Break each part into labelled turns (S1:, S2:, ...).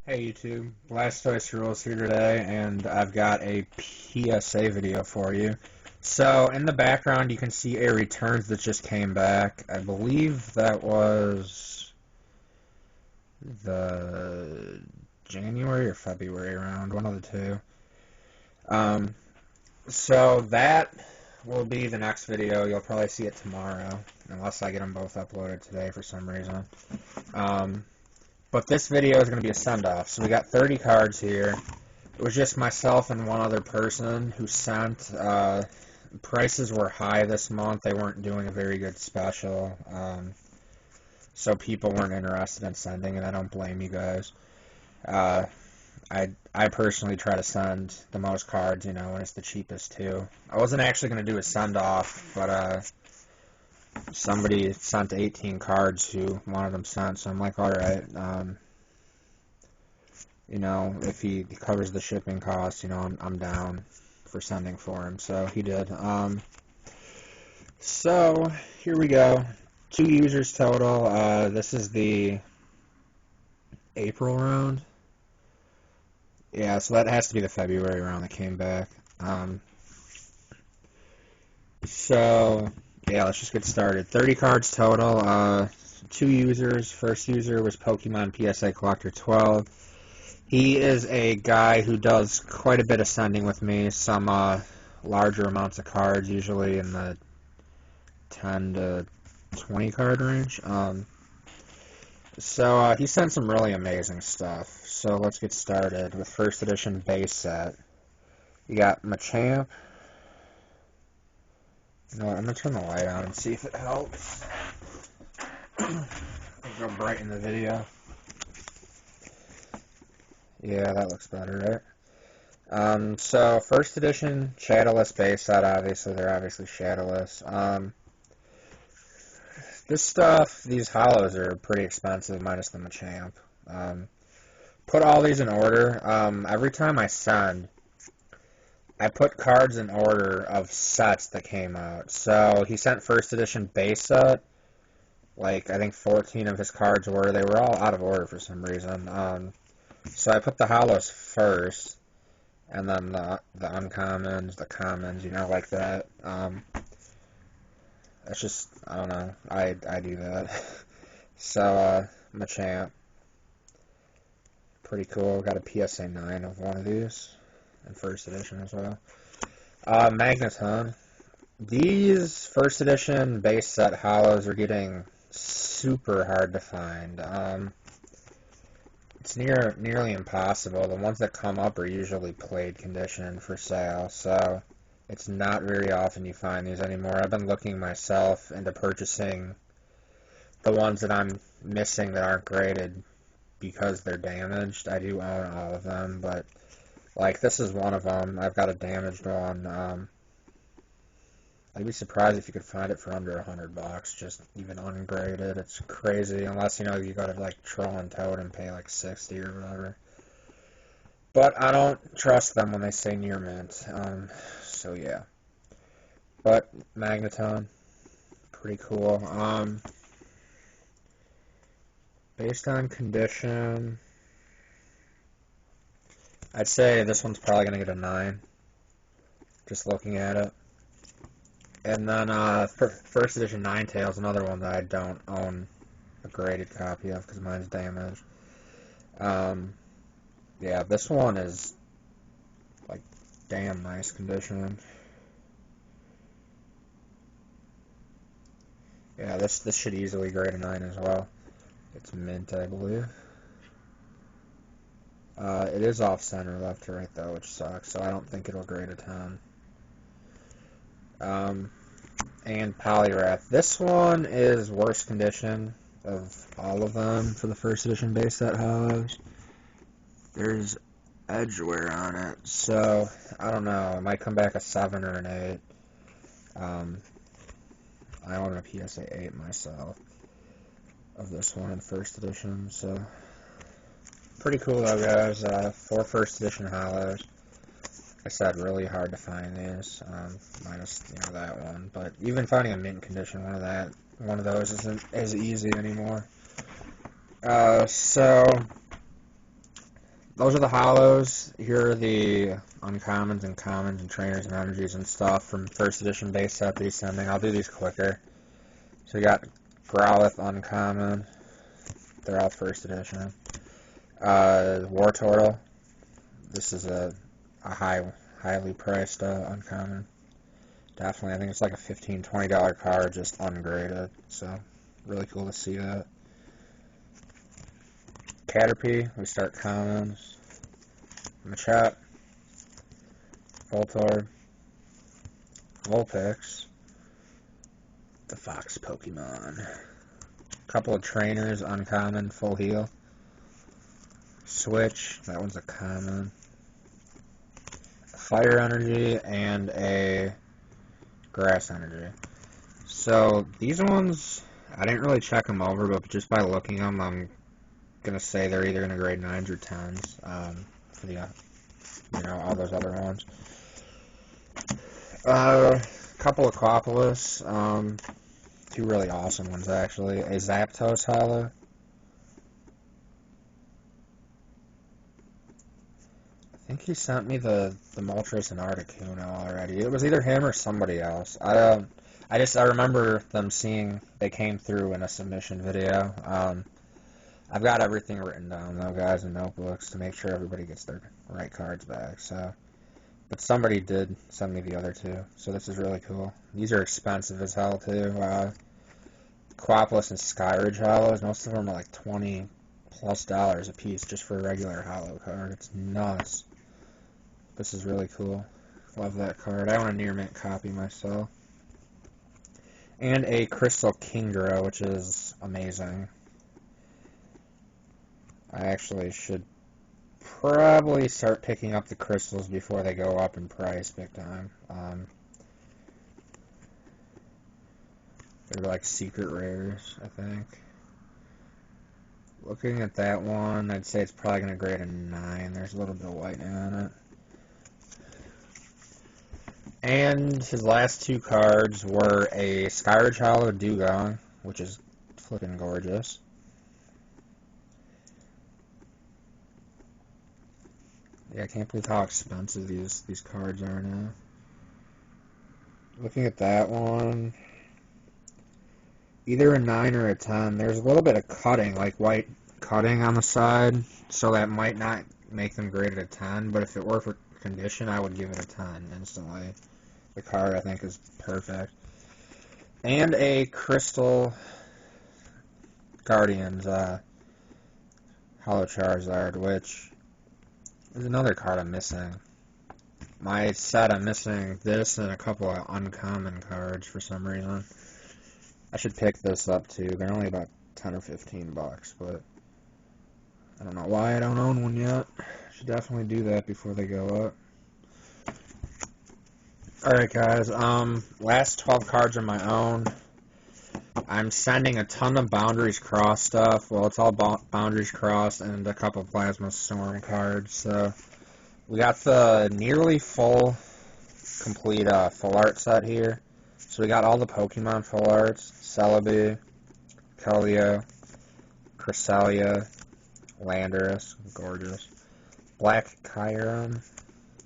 S1: Hey YouTube, Blastoise Rules here today, and I've got a PSA video for you. So, in the background you can see a returns that just came back. I believe that was the January or February round, one of the two. So that will be the next video. You'll probably see it tomorrow, unless I get them both uploaded today for some reason. But this video is going to be a send-off. So we got 30 cards here. It was just myself and one other person who sent. Prices were high this month. They weren't doing a very good special. So people weren't interested in sending, and I don't blame you guys. I personally try to send the most cards, when it's the cheapest too. I wasn't actually going to do a send-off, but somebody sent 18 cards who wanted them sent, so I'm like, alright, if he covers the shipping costs, I'm down for sending for him, so he did. So, here we go. 2 users total. This is the April round. Yeah, so that has to be the February round that came back. So, yeah, let's just get started. 30 cards total, 2 users. First user was Pokemon PSA Collector 12. He is a guy who does quite a bit of sending with me, some larger amounts of cards, usually in the 10 to 20 card range. So he sent some really amazing stuff. So let's get started with first edition base set. You got Machamp. You know what, I'm going to turn the light on and see if it helps. It'll brighten the video. Yeah, that looks better, right? So first edition Shadowless base set, obviously, they're obviously Shadowless. This stuff, these hollows are pretty expensive, minus the Machamp. Put all these in order. Every time I send, I put cards in order of sets that came out. So he sent first edition base set. Like, I think 14 of his cards were. They were all out of order for some reason. So I put the hollows first, and then the uncommons, the commons, like that. That's just, I don't know, I do that. So, Machamp. Pretty cool. Got a PSA 9 of one of these, in first edition as well. Magneton. These first edition base set hollows are getting super hard to find. It's nearly impossible. The ones that come up are usually played condition for sale, so it's not very often you find these anymore. I've been looking myself into purchasing the ones that I'm missing that aren't graded because they're damaged. I do own all of them, but like this is one of them. I've got a damaged one. I'd be surprised if you could find it for under $100, just even ungraded. It's crazy, unless, you gotta, like, Troll and Toad and pay, like, 60 or whatever. But I don't trust them when they say near mint, so yeah. But, Magneton, pretty cool. Based on condition, I'd say this one's probably gonna get a 9, just looking at it. And then first edition Ninetales, another one that I don't own a graded copy of because mine's damaged. Yeah, this one is like damn nice condition. Yeah, this should easily grade a 9 as well. It's mint, I believe. It is off center, left to right though, which sucks. So I don't think it'll grade a 10. And Poliwrath. This one is worst condition of all of them for the first edition base set hollows. There's edge wear on it, so I don't know. It might come back a 7 or an 8. I own a PSA 8 myself of this one in first edition, so pretty cool though, guys. 4 first edition hollows. I said, really hard to find these, minus that one. But even finding a mint condition one of those isn't as easy anymore. So those are the hollows. Here are the uncommons and commons and trainers and energies and stuff from first edition base set that he's sending. I'll do these quicker. So we got Growlithe uncommon. They're all first edition. War Turtle. This is a highly priced uncommon. Definitely, I think it's like a $15, $20 card, just ungraded. So really cool to see that. Caterpie, we start commons. Machat, Voltorb, Vulpix, the Fox Pokemon. A couple of trainers, uncommon, full heal. Switch, that one's a common. Fire energy and a grass energy. So these ones, I didn't really check them over, but just by looking them, I'm gonna say they're either gonna grade 9s or 10s for the all those other ones. A couple of Quapolis, two really awesome ones actually. A Zapdos Hollow. I think he sent me the Moltres and Articuno already. It was either him or somebody else. I remember them seeing they came through in a submission video. I've got everything written down though, guys, in notebooks to make sure everybody gets their right cards back. So, but somebody did send me the other two, so this is really cool. These are expensive as hell too. Quapolis and Skyridge Hollows, most of them are like $20+ a piece just for a regular hollow card. It's nuts. This is really cool. Love that card. I want a near mint copy myself. And a Crystal Kingdra, which is amazing. I actually should probably start picking up the crystals before they go up in price big time. They're like secret rares, I think. Looking at that one, I'd say it's probably going to grade a 9. There's a little bit of lightning on it. And his last two cards were a Skyridge Hollow Dugong, which is flipping gorgeous. Yeah, I can't believe how expensive these cards are now. Looking at that one, either a 9 or a 10. There's a little bit of cutting, like white cutting on the side, so that might not make them graded a 10, but if it were for condition, I would give it a 10 instantly. The card, I think, is perfect. And a Crystal Guardians Hollow Charizard, which is another card I'm missing. My set, I'm missing this and a couple of uncommon cards for some reason. I should pick this up too. They're only about 10 or 15 bucks, but I don't know why I don't own one yet. Should definitely do that before they go up. Alright guys, last 12 cards are my own. I'm sending a ton of Boundaries Cross stuff. Well, it's all Boundaries Cross and a couple of Plasma Storm cards. So we got the nearly full, complete full art set here. So we got all the Pokemon full arts: Celebi, Keldeo, Cresselia, Landorus, gorgeous, Black Kyurem,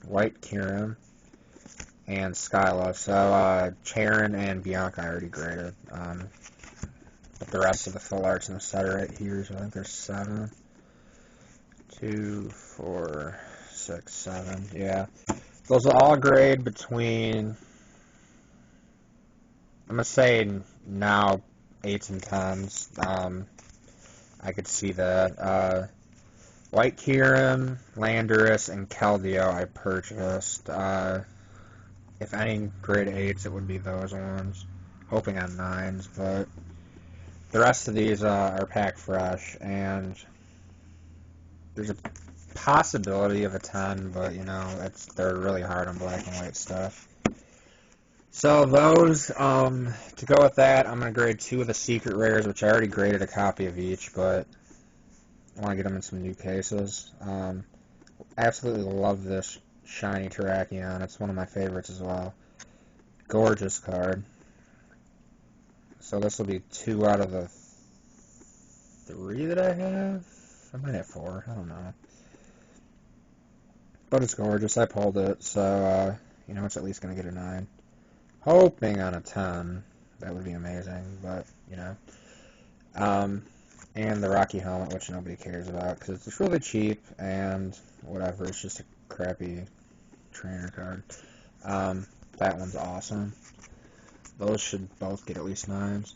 S1: White Kyurem, and Skyla. So Charon and Bianca I already graded. But the rest of the full arts in the set are right here. So I think there's 7. 2, 4, 6, 7. Yeah. Those will all grade between, I'm going to say now 8s and 10s. I could see that. White Kyurem, Landorus, and Keldeo I purchased. If any grade 8s, it would be those ones. Hoping on 9s, but the rest of these are packed fresh, and there's a possibility of a 10, but they're really hard on black and white stuff. So those, to go with that, I'm going to grade 2 of the secret rares, which I already graded a copy of each, but I want to get them in some new cases. Absolutely love this shiny Terrakion. It's one of my favorites as well. Gorgeous card. So this will be 2 out of the 3 that I have. I might have 4. I don't know. But it's gorgeous. I pulled it, so, you know, it's at least going to get a 9. Hoping on a 10. That would be amazing, but, you know. And the Rocky helmet, which nobody cares about, because it's really cheap, and whatever, it's just a crappy trainer card. That one's awesome. Those should both get at least 9s.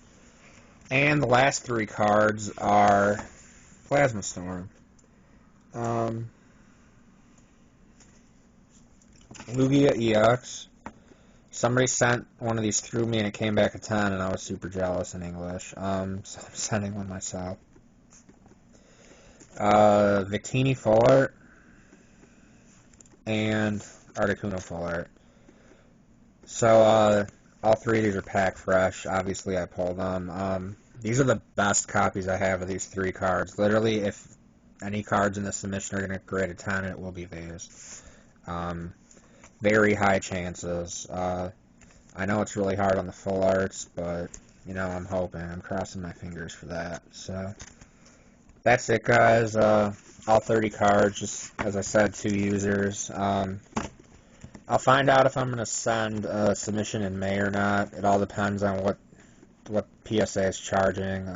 S1: And the last 3 cards are Plasma Storm. Lugia EX. Somebody sent one of these through me and it came back a 10 and I was super jealous in English. So I'm sending one myself. Victini Full Art and Articuno Full Art. So, all 3 of these are pack fresh. Obviously, I pulled them. These are the best copies I have of these 3 cards. Literally, if any cards in the submission are going to grade a 10, it will be these. Very high chances. I know it's really hard on the full arts, but, you know, I'm hoping. I'm crossing my fingers for that. So, that's it, guys. All 30 cards, just, as I said, 2 users. I'll find out if I'm going to send a submission in May or not. It all depends on what PSA is charging.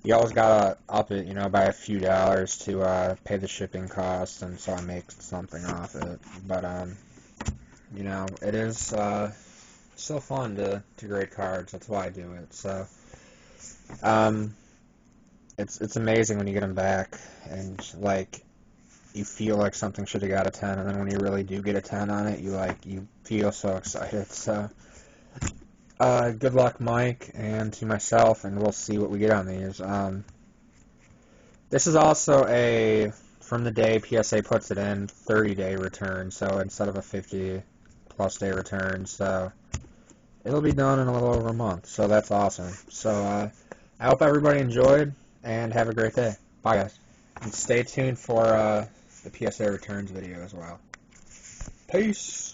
S1: You always gotta up it, you know, by a few dollars to pay the shipping costs, and so I make something off it. But you know, it is still fun to grade cards. That's why I do it. So it's amazing when you get them back, and like you feel like something should have got a 10, and then when you really do get a 10 on it, you feel so excited. So. Good luck, Mike, and to myself, and we'll see what we get on these. This is also a, from the day PSA puts it in, 30-day return, so instead of a 50-plus day return, so it'll be done in a little over a month, so that's awesome. So, I hope everybody enjoyed, and have a great day. Bye, guys. And stay tuned for the PSA returns video as well. Peace!